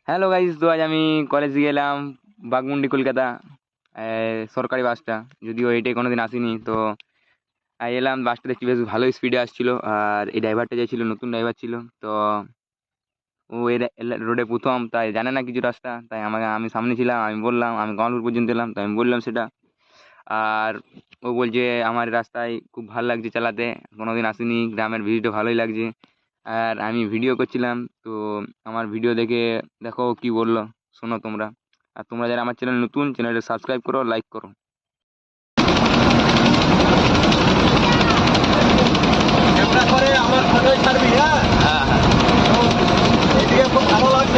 Hello guys, তো আজ আমি কলেজে গেলাম বাগমুন্ডি কলকাতা। সরকারি বাসটা, যদিও এটাই কোনোদিন আসিনি। তো এলাম, বাসটা দেখছি বেশ ভালোই স্পিডে আসছিল। আর এই ড্রাইভারটা যে ছিল, নতুন ড্রাইভার ছিল। তো ও এই রোডে প্রথম, তাই জানে না কিছু রাস্তা। তাই আমি সামনে ছিলাম, আমি বললাম আমি কমলপুর পর্যন্ত এলাম, তাই আমি বললাম সেটা। আর ও বলছে আমার রাস্তায় খুব ভালো লাগছে চালাতে, কোনোদিন আসিনি, গ্রামের ভিউটা ভালোই লাগছে। আর আমি ভিডিও করছিলাম, তো আমার ভিডিও দেখে দেখো ও কি বললো, শোনো তোমরা। আর তোমরা যারা আমার চ্যানেল নতুন, চ্যানেলটা সাবস্ক্রাইব করো, লাইক করো। ক্যামেরা করে আমার ফটোই ছাড়বি, হ্যাঁ? হ্যাঁ, হ্যাঁ। এদিকে খুব ভালো লাগছে।